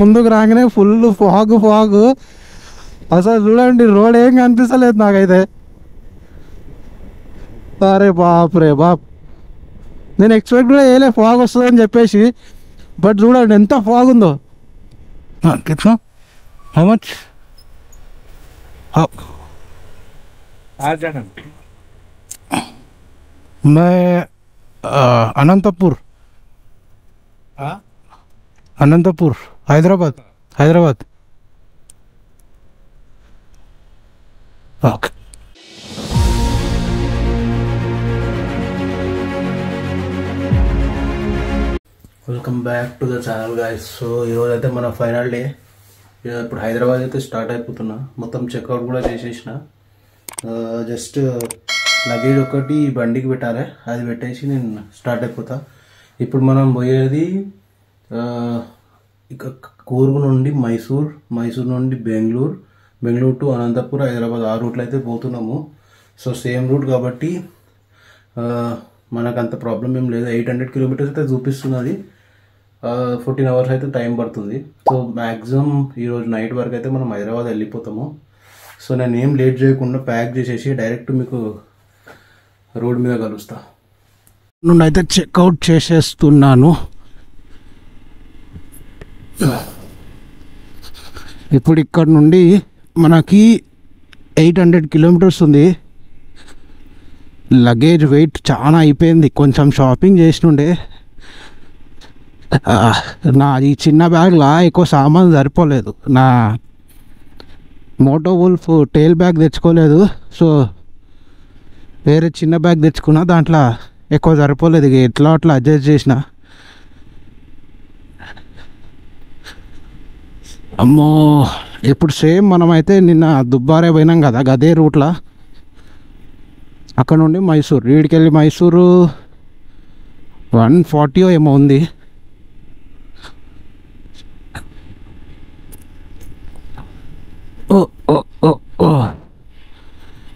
ముందుకు రాగానే full fog fog, అసలు చూడండి రోడ్ ఏం కనిపిస్తలేదు నాకైతే. అరే బాప్ రే బాప్, నేను ఎక్స్పెక్ట్ కూడా చేయలే ఫాగ్ వస్తుందని చెప్పేసి. బట్ చూడండి ఎంత ఫాగ్ ఉందో. How much? मैं Anantapur Hyderabad okay. Welcome back to the channel guys. So ఈరోజు అయితే మన ఫైనల్ డే. ఇప్పుడు హైదరాబాద్ అయితే స్టార్ట్ అయిపోతున్నా. మొత్తం చెక్అవుట్ కూడా చేసేసిన. జస్ట్ లగేజ్ ఒకటి బండికి పెట్టాలి, అది పెట్టేసి నేను స్టార్ట్ అయిపోతా. ఇప్పుడు మనం పోయేది ఇక కూర్గ్ నుండి మైసూర్ నుండి బెంగళూరు టు అనంతపూర్, హైదరాబాద్, ఆ రూట్లో అయితే పోతున్నాము. సో సేమ్ రూట్ కాబట్టి మనకు అంత ప్రాబ్లం ఏం లేదు. 800 కిలోమీటర్స్ అయితే చూపిస్తున్నది. 14 అవర్స్ అయితే టైం పడుతుంది. సో మ్యాక్సిమం ఈరోజు నైట్ వరకు అయితే మనం హైదరాబాద్ వెళ్ళిపోతాము. సో నేను ఏం లేట్ చేయకుండా ప్యాక్ చేసేసి డైరెక్ట్ మీకు రోడ్ మీద కలుస్తా. నుండి అయితే చెక్అవుట్ చేసేస్తున్నాను. ఇప్పుడు ఇక్కడ నుండి మనకి 800 కిలోమీటర్స్ ఉంది. లగేజ్ వెయిట్ చాలా అయిపోయింది. కొంచెం షాపింగ్ చేసినుండే. నా ఈ చిన్న బ్యాగ్లా ఎక్కువ సామాన్ సరిపోలేదు. నా మోటో వుల్ఫ్ టైల్ బ్యాగ్ తెచ్చుకోలేదు. సో వేరే చిన్న బ్యాగ్ తెచ్చుకున్నా, దాంట్లో ఎక్కువ సరిపోలేదు. ఇక ఎట్లా అట్లా అడ్జస్ట్ చేసిన. అమ్మో, ఇప్పుడు సేమ్ మనమైతే నిన్న దుబ్బారే పోయినాం కదా, గదే రూట్లో. అక్కడ నుండి మైసూర్, వీడికెళ్ళి మైసూరు 140 ఏమో ఉంది.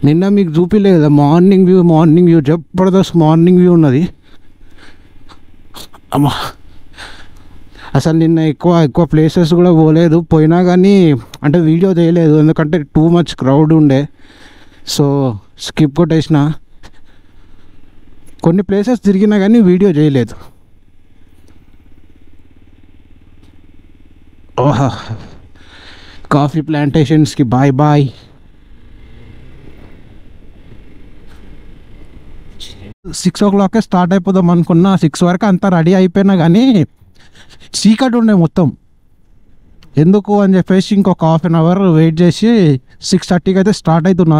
నిన్న మీకు చూపిలేదు మార్నింగ్ వ్యూ జబర్దస్త్ మార్నింగ్ వ్యూ ఉన్నది. అమ్మా, అసలు నిన్న ఎక్కువ ప్లేసెస్ కూడా పోలేదు. పోయినా కానీ అంటే వీడియో చేయలేదు, ఎందుకంటే టూ మచ్ క్రౌడ్ ఉండే. సో స్కిప్ కొట్టేసిన. కొన్ని ప్లేసెస్ తిరిగినా కానీ వీడియో చేయలేదు. ఓహా, కాఫీ ప్లాంటేషన్స్కి బాయ్. 6 o'clock స్టార్ట్ అయిపోదాం అనుకున్నా. 6 వరకు అంతా రెడీ అయిపోయినా కానీ చీకటి ఉండే మొత్తం. ఎందుకు అని చెప్పేసి ఇంకొక ½ an hour వెయిట్ చేసి 6:30కి అయితే స్టార్ట్ అవుతున్నా.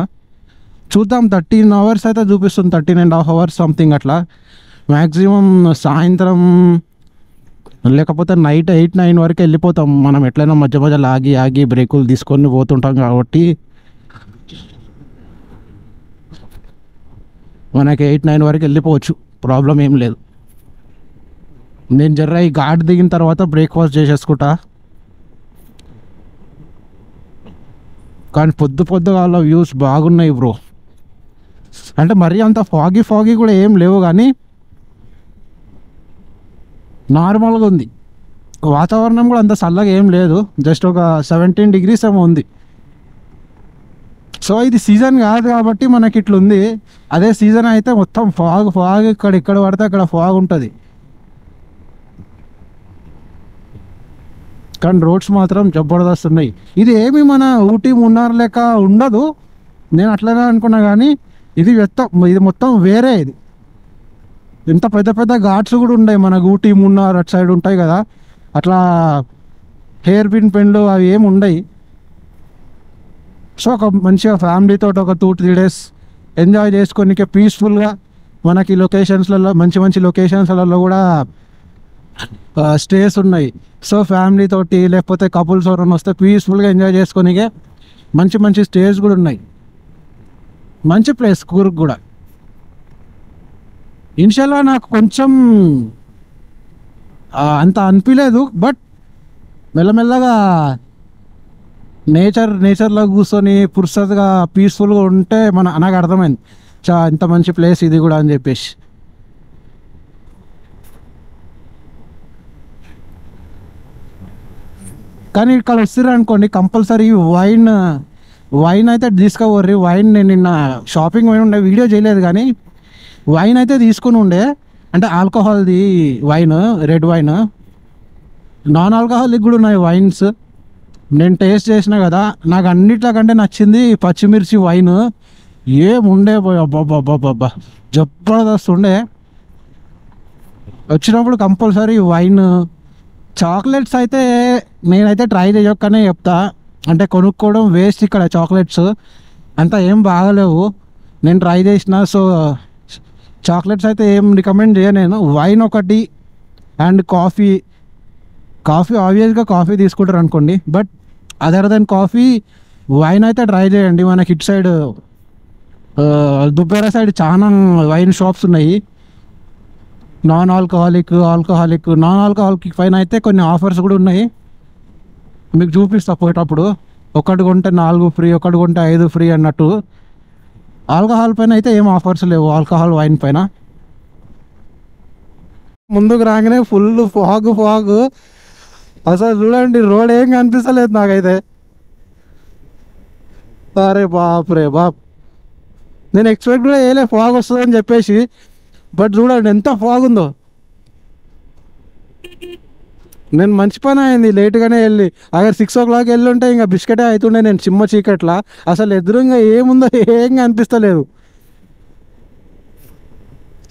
చూద్దాం, 13 hours అయితే చూపిస్తుంది, 13.5 hours సంథింగ్ అట్లా. మ్యాక్సిమం సాయంత్రం లేకపోతే నైట్ 8-9 వరకు వెళ్ళిపోతాం. మనం ఎట్లయినా మధ్యలో ఆగి బ్రేకులు తీసుకొని పోతుంటాం కాబట్టి మనకి 8-9 వరకు వెళ్ళిపోవచ్చు, ప్రాబ్లం ఏం లేదు. నేను జర్ర ఈ ఘాట్ దిగిన తర్వాత బ్రేక్ఫాస్ట్ చేసేసుకుంటా. కానీ పొద్దుగాల వ్యూస్ బాగున్నాయి బ్రో. అంటే మరీ అంత ఫాగీ కూడా ఏం లేవు, కానీ నార్మల్గా ఉంది. వాతావరణం కూడా అంత చల్లగా ఏం లేదు, జస్ట్ ఒక 17 degrees ఏమో ఉంది. సో ఇది సీజన్ కాదు కాబట్టి మనకి ఇట్లుంది. అదే సీజన్ అయితే మొత్తం ఫాగ్ ఇక్కడ పడితే అక్కడ ఫాగ్ ఉంటుంది. కానీ రోడ్స్ మాత్రం జబర్దస్త్ ఉన్నాయి. ఇది ఏమి మన ఊటీ మున్నార్ లెక్క ఉండదు, నేను అట్లనే అనుకున్నా. కానీ ఇది మొత్తం వేరే. ఇది ఇంత పెద్ద ఘాట్స్ కూడా ఉన్నాయి మనకు. ఊటీ మున్నార్ అటు సైడ్ ఉంటాయి కదా, అట్లా హెయిర్ పిన్ పెన్లు అవి ఏమి ఉండయి. సో ఒక మంచిగా ఫ్యామిలీతో ఒక 2-3 days ఎంజాయ్ చేసుకోనికి పీస్ఫుల్గా మనకి లొకేషన్స్లలో మంచి లొకేషన్స్లలో కూడా స్టేస్ ఉన్నాయి. సో ఫ్యామిలీ తోటి లేకపోతే కపుల్స్ ఎవరైనా వస్తే పీస్ఫుల్గా ఎంజాయ్ చేసుకోనికే మంచి స్టేస్ కూడా ఉన్నాయి. మంచి ప్లేస్ కూర్గ్ కూడా. ఇనిషియల్గా నాకు కొంచెం అంత అనిపించలేదు, బట్ మెల్లమెల్లగా నేచర్లో కూర్చొని పుర్సత్గా పీస్ఫుల్గా ఉంటే నాకు అర్థమైంది ఇంత మంచి ప్లేస్ ఇది కూడా అని చెప్పేసి. కానీ ఇక్కడ వస్తారు అనుకోండి కంపల్సరీ వైన్ అయితే తీసుకోవర్రి. వైన్ నేను నిన్న షాపింగ్ పోయి ఉండే, వీడియో చేయలేదు కానీ వైన్ అయితే తీసుకుని ఉండే, అంటే ఆల్కహాల్ది wine, red wine. Non alcoholic కూడా ఉన్నాయి వైన్స్. నేను టేస్ట్ చేసిన కదా, నాకు అన్నిట్లకంటే నచ్చింది పచ్చిమిర్చి వైన్. ఏముండే అబ్బాబ్బాబ్బా, జబర్దస్త్ ఉండే. వచ్చినప్పుడు కంపల్సరీ వైన్. చాక్లెట్స్ అయితే నేనైతే ట్రై చేయకనే చెప్తా, అంటే కొనుక్కోవడం వేస్ట్ ఇక్కడ. చాక్లెట్స్ అంతా ఏం బాగలేవు, నేను ట్రై చేసిన. సో చాక్లెట్స్ అయితే ఏం రికమెండ్ చేయ నేను. వైన్ ఒకటి అండ్ కాఫీ ఆబ్వియస్గా కాఫీ తీసుకుంటారు అనుకోండి, but other than coffee wine అయితే ట్రై చేయండి. మనకి ఇటు సైడ్ దుబ్బేర సైడ్ చాలా వైన్ షాప్స్ ఉన్నాయి. నాన్ ఆల్కహాలిక్ పైన అయితే కొన్ని ఆఫర్స్ కూడా ఉన్నాయి, మీకు చూపిస్తా పోయేటప్పుడు. ఒకటి కొంటే 4 ఫ్రీ, ఒకటి కొంటే 5 ఫ్రీ అన్నట్టు. ఆల్కహాల్ పైన అయితే ఏం ఆఫర్స్ లేవు, ఆల్కహాల్ వైన్ పైన. ముందుకు రాగానే ఫుల్ ఫాగ్. అసలు చూడండి, రోడ్ ఏం కనిపిస్తలేదు నాకైతే. అరే బాప్ రే బాప్, నేను ఎక్స్పెక్ట్ కూడా చేయలే ఫాగ్ వస్తుందని చెప్పేసి. బట్ చూడండి ఎంత ఫాగ్ ఉందో. నేను మంచి పని అయింది లేట్గానే వెళ్ళి. అगर 6 o'clock వెళ్ళి ఉంటే ఇంకా బిస్కెటే అవుతుండే నేను చిమ్మ చీకట్లా. అసలు ఎదురుగా ఏముందో ఏం కనిపిస్తలేదు.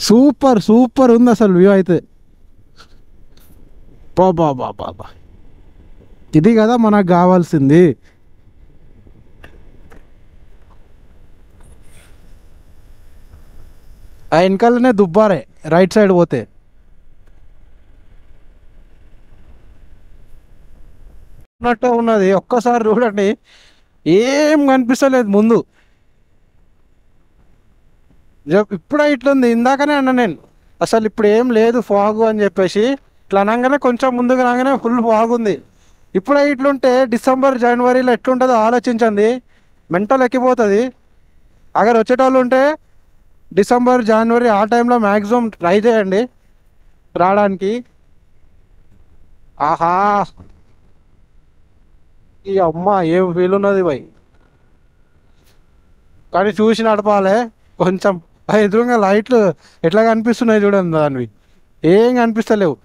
సూపర్ ఉంది అసలు వ్యూ అయితే. బాబా, ఇది కదా మనకు కావాల్సింది. ఆ వెనకాలనే దుబ్బారే రైట్ సైడ్ పోతే. ఉన్నట్టు ఉన్నది, ఒక్కసారి చూడండి, ఏం కనిపిస్తలేదు ముందు. ఇప్పుడే ఇట్లుంది, ఇందాకనే అన్నా నేను అసలు ఇప్పుడు ఏం లేదు ఫాగు అని చెప్పేసి. ఇట్లా అనగానే కొంచెం ముందుకు రాగానే ఫుల్ ఫాగ్ ఉంది. ఇప్పుడే ఇట్లుంటే డిసెంబర్ జనవరిలో ఎట్లుంటుందో ఆలోచించండి, మెంటల్ ఎక్కిపోతుంది. అగర్ వచ్చేటోళ్ళు ఉంటే డిసెంబర్ జనవరి ఆ టైంలో మ్యాక్సిమం ట్రై చేయండి రావడానికి. ఆహా, ఈ అమ్మ ఏం ఫీల్ ఉన్నది భయ్. కానీ చూసి నడపాలి కొంచెం. ఎదురుగా లైట్లు ఎట్లా కనిపిస్తున్నాయి చూడండి, దానివి ఏం కనిపిస్తలేవు.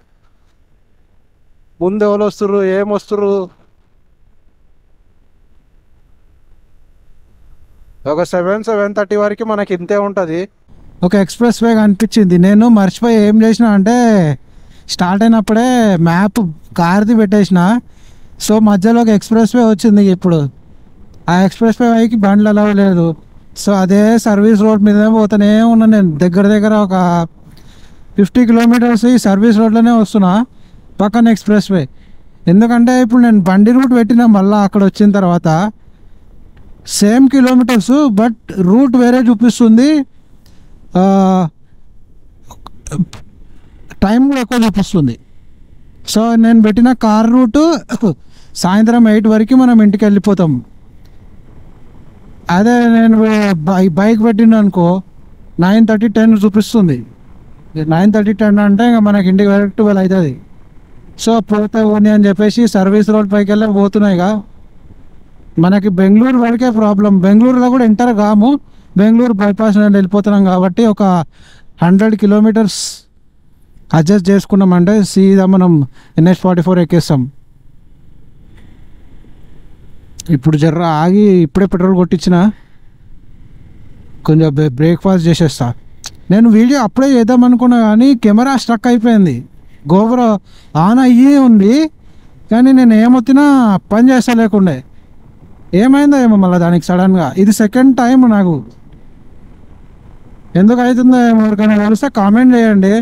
ముందు ఎవరు వస్తుర్రు, ఏం వస్తుర్రు. ఒక 7-7:30 వరకు మనకి ఇంతే ఉంటుంది. ఒక ఎక్స్ప్రెస్ వే కనిపించింది. నేను మర్చిపోయి ఏం చేసిన అంటే స్టార్ట్ అయినప్పుడే మ్యాప్ కార్ది పెట్టేసిన. సో మధ్యలో ఒక ఎక్స్ప్రెస్ వే వచ్చింది. ఇప్పుడు ఆ ఎక్స్ప్రెస్ వే పైకి బండ్లు అలవ్ లేదు. సో అదే సర్వీస్ రోడ్ మీద పోతూనే ఉన్నాను నేను. దగ్గర ఒక 50 kilometers ఈ సర్వీస్ రోడ్లోనే వస్తున్నా, పక్కన ఎక్స్ప్రెస్ వే. ఎందుకంటే ఇప్పుడు నేను బండి రూట్ పెట్టినా మళ్ళీ అక్కడ వచ్చిన తర్వాత సేమ్ కిలోమీటర్స్, బట్ రూట్ వేరే చూపిస్తుంది, టైం కూడా ఎక్కువ చూపిస్తుంది. సో నేను పెట్టిన కార్ రూటు సాయంత్రం 8 వరకు మనం ఇంటికి వెళ్ళిపోతాం. అదే నేను బైక్ పెట్టిన అనుకో 9:30-10 చూపిస్తుంది. 9:30-10 అంటే ఇంకా మనకి ఇంటికి వెళ్ళి 12 అవుతుంది. సో పోతే పోనీ అని చెప్పేసి సర్వీస్ రోడ్ పైకి వెళ్ళి పోతున్నాయిగా. మనకి బెంగళూరు వరకే ప్రాబ్లం, బెంగళూరులో కూడా ఎంటర్ కాము. బెంగళూరు బైపాస్ నేను వెళ్ళిపోతున్నాం కాబట్టి ఒక 100 kilometers అడ్జస్ట్ చేసుకున్నామంటే సీదా మనం NH-44 ఎక్కేస్తాం. ఇప్పుడు జర్ర ఆగి ఇప్పుడే పెట్రోల్ కొట్టించిన, కొంచెం బ్రేక్ఫాస్ట్ చేసేస్తా. నేను వీడియో అప్పుడే చేద్దాం అనుకున్నా కానీ కెమెరా స్ట్రక్ అయిపోయింది. గోపురం ఆన్ అయ్యి ఉంది కానీ నేను ఏమొత్తినా పని చేస్తా లేకుండే. ఏమైందో ఏమో మళ్ళీ దానికి సడన్గా. ఇది సెకండ్ టైం నాకు. ఎందుకు అవుతుందో ఏమో, ఎవరికైనా తెలిస్తే కామెంట్ చేయండి.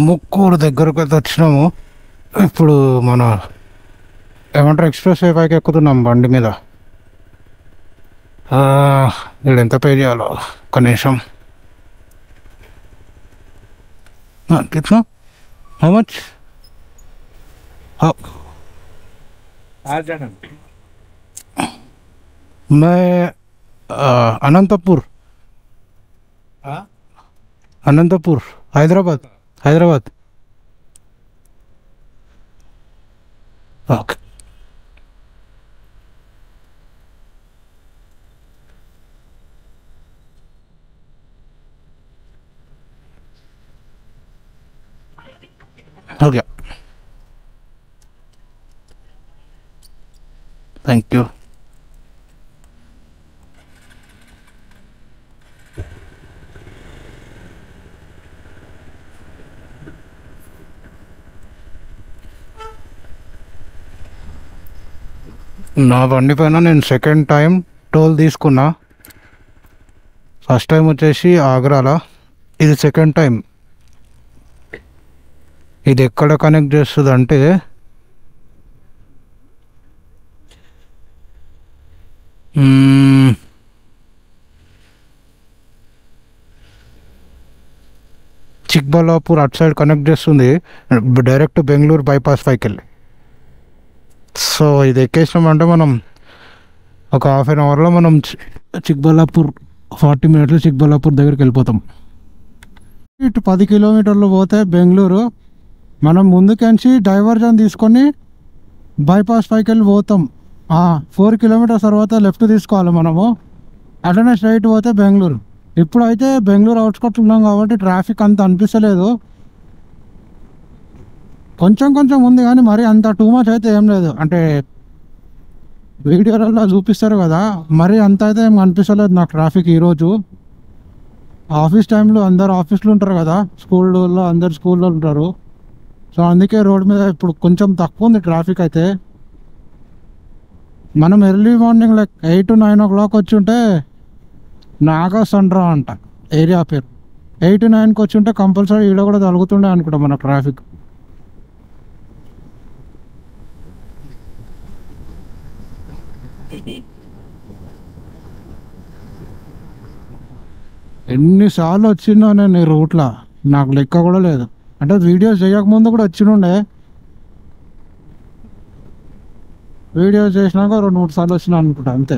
ముక్కూరు దగ్గరకు అయితే వచ్చినాము. ఇప్పుడు మన ఏమంటారు ఎక్స్ప్రెస్ వే పైకి ఎక్కుతున్నాం బండి మీద. వీళ్ళు ఎంత పే చేయాలో కనీసం कितना how much मैं Anantapur Anantapur Hyderabad Hyderabad. Okay. Okay, thank you. నా బండి పైన నేను సెకండ్ టైం టోల్ తీసుకున్నా. ఫస్ట్ టైం వచ్చేసి ఆగ్రాలో, ఇది సెకండ్ టైం. ఇది ఎక్కడ కనెక్ట్ చేస్తుంది అంటే చిక్బల్లాపూర్ అటు సైడ్ కనెక్ట్ చేస్తుంది, డైరెక్ట్ బెంగళూరు బైపాస్ పైకి వెళ్ళి. సో ఇది ఎక్కేసినామంటే మనం ఒక హాఫ్ అన్ అవర్లో మనం చిక్బల్లాపూర్ 40 మినిట్స్ చిక్బల్లాపూర్ దగ్గరికి వెళ్ళిపోతాం. ఇటు 10 కిలోమీటర్లు పోతే బెంగళూరు. మనం ముందుకెంచి డైవర్జన్ తీసుకొని బైపాస్ పైకి వెళ్ళి పోతాం. 4 కిలోమీటర్స్ తర్వాత లెఫ్ట్ తీసుకోవాలి మనము. అట్లనే స్ట్రైట్ పోతే బెంగళూరు. ఇప్పుడైతే బెంగళూరు అవుట్స్కట్స్ ఉన్నాం కాబట్టి ట్రాఫిక్ అంత అనిపిస్తలేదు, కొంచెం కొంచెం ఉంది కానీ మరి అంత టూ మచ్ అయితే ఏం లేదు. అంటే వీడియోలలో చూపిస్తారు కదా, మరి అంత అయితే ఏం అనిపిస్తలేదు నాకు ట్రాఫిక్ ఈరోజు. ఆఫీస్ టైంలో అందరు ఆఫీస్లో ఉంటారు కదా, స్కూల్లో అందరు స్కూల్లో ఉంటారు. సో అందుకే రోడ్ మీద ఇప్పుడు కొంచెం తక్కువ ఉంది ట్రాఫిక్ అయితే. మనం early morning like 8 to 9 o'clock వచ్చి ఉంటే నాగా సండ్రా అంట ఏరియా పేరు, 8 to 9కి వచ్చి ఉంటే కంపల్సరీ ఈడ కూడా తగులుతుండే అనుకుంటా మన ట్రాఫిక్. ఎన్నిసార్లు వచ్చిందో నేను ఈ రూట్లో నాకు లెక్క కూడా లేదు. అంటే వీడియోస్ చేయకముందు కూడా వచ్చినుండే, వీడియోస్ చేసినాక 2-3 సార్లు వచ్చినా అనుకుంటా అంతే.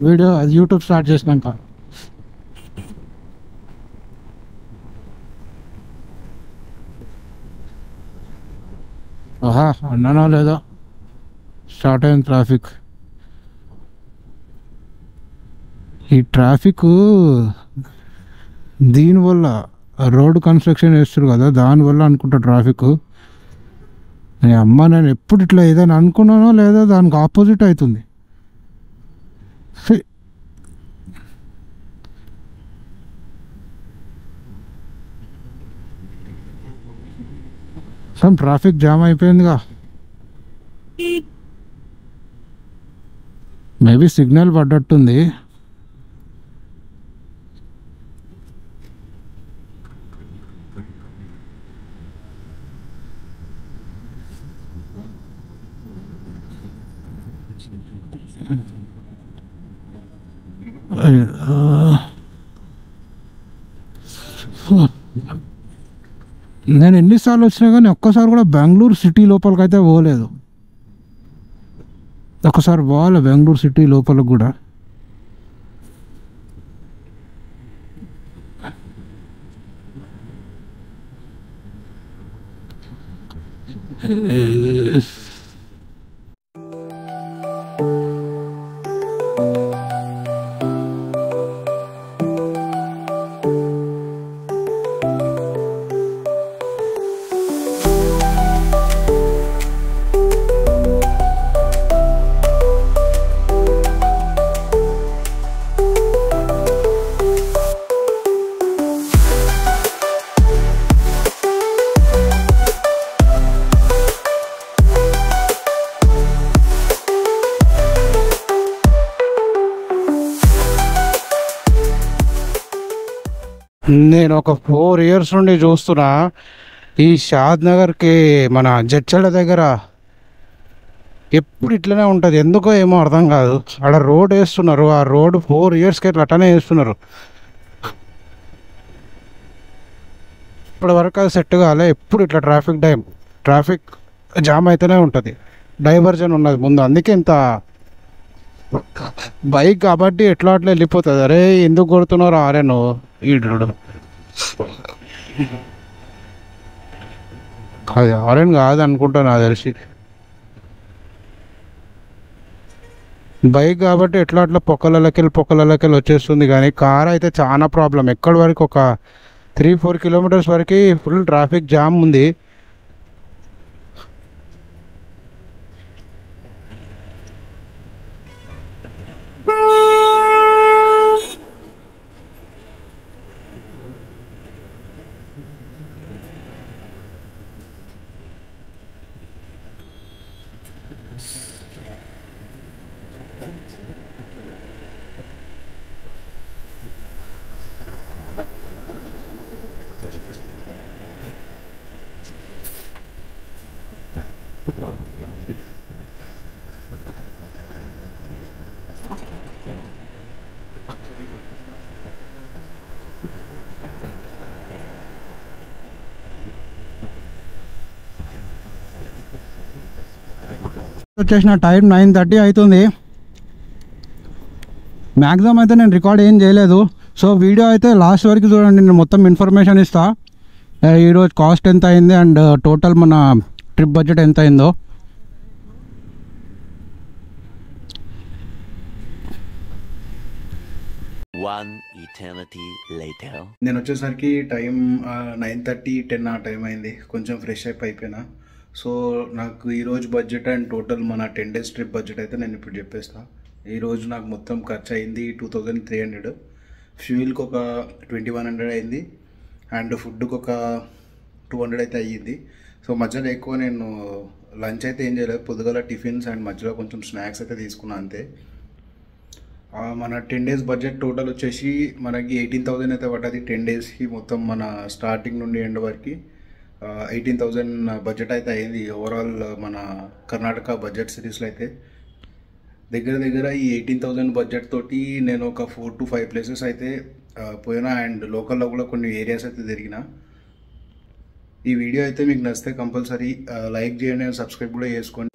వీడియో అది యూట్యూబ్ స్టార్ట్ చేసినాక. అన్నానో లేదో స్టార్ట్ అయింది ట్రాఫిక్. ఈ ట్రాఫిక్ దీనివల్ల రోడ్ కన్స్ట్రక్షన్ చేస్తారు కదా, దానివల్ల అనుకుంటా ట్రాఫిక్. అమ్మ నేను ఎప్పుడు ఇట్లా ఏదైనా అనుకున్నానో లేదో దానికి ఆపోజిట్ అవుతుంది. సమ్ ట్రాఫిక్ జామ్ అయిపోయిందిగా, మేబీ సిగ్నల్ పడ్డట్టుంది. నేను ఎన్నిసార్లు వచ్చినా కానీ ఒక్కసారి కూడా బెంగళూరు సిటీ లోపలికి అయితే పోలేదు. ఒకసారి పోవాలి బెంగళూరు సిటీ లోపలికి కూడా. నేను ఒక 4 years నుండి చూస్తున్నా ఈ షాద్ నగర్కి మన జడ్చళ్ళ దగ్గర ఎప్పుడు ఇట్లనే ఉంటుంది, ఎందుకో ఏమో అర్థం కాదు. అక్కడ రోడ్ వేస్తున్నారు, ఆ రోడ్ 4 yearsకి ఇట్లా అట్టనే వేస్తున్నారు. ఇప్పటి వరకు అది సెట్ కాలే, ఎప్పుడు ఇట్లా ట్రాఫిక్ జామ్ అయితేనే ఉంటుంది. డైవర్జన్ ఉన్నది ముందు, అందుకే ఇంత బైక్ కాబట్టి ఎట్లా అట్లా వెళ్ళిపోతుంది. అరే ఎందుకు కొడుతున్నావు ఆరే నువ్వు ఈడు. అది ఆరెంజ్ కాదు అనుకుంటా నాకు తెలిసి. బైక్ కాబట్టి ఎట్లా అట్లా పొక్కలకెళ్ళి వచ్చేస్తుంది. కానీ కార్ అయితే చాలా ప్రాబ్లం. ఎక్కడి వరకు ఒక 3-4 కిలోమీటర్స్ వరకు ఫుల్ ట్రాఫిక్ జామ్ ఉంది. వచ్చేసిన టైం 9:30 అవుతుంది. మ్యాక్సిమం అయితే నేను రికార్డ్ ఏం చేయలేదు. సో వీడియో అయితే లాస్ట్ వరకు చూడండి, నేను మొత్తం ఇన్ఫర్మేషన్ ఇస్తా. ఈరోజు కాస్ట్ ఎంత అయింది అండ్ టోటల్ మన ట్రిప్ బడ్జెట్ ఎంత అయిందో. నేను వచ్చేసరికి టైం 9:30-10 ఆ టైం అయింది. కొంచెం ఫ్రెష్ అయిపోయినా. సో నాకు ఈరోజు బడ్జెట్ అండ్ టోటల్ మన 10 days ట్రిప్ బడ్జెట్ అయితే నేను ఇప్పుడు చెప్పేస్తాను. ఈరోజు నాకు మొత్తం ఖర్చు అయింది 2300. ఫ్యూయల్కి ఒక 2100 అయింది అండ్ ఫుడ్కి ఒక 200 అయితే అయ్యింది. సో మధ్యలో ఎక్కువ నేను లంచ్ అయితే ఏం చేయలేదు. పొద్దుగల టిఫిన్స్ అండ్ మధ్యలో కొంచెం స్నాక్స్ అయితే తీసుకున్నాను అంతే. మన 10 days బడ్జెట్ టోటల్ వచ్చేసి మనకి 18,000 అయితే పడ్డది 10 daysకి. మొత్తం మన స్టార్టింగ్ నుండి ఎండ్ వరకు 18,000 బడ్జెట్ అయితే అయింది ఓవరాల్ మన కర్ణాటక బడ్జెట్ సిరీస్లో. అయితే దగ్గర ఈ 18,000 బడ్జెట్ తోటి నేను ఒక 4 to 5 ప్లేసెస్ అయితే పోయినా అండ్ లోకల్లో కూడా కొన్ని ఏరియాస్ అయితే తిరిగిన. ఈ వీడియో అయితే మీకు నచ్చితే కంపల్సరీ లైక్ చేయండి అండ్ సబ్స్క్రైబ్ కూడా చేసుకోండి.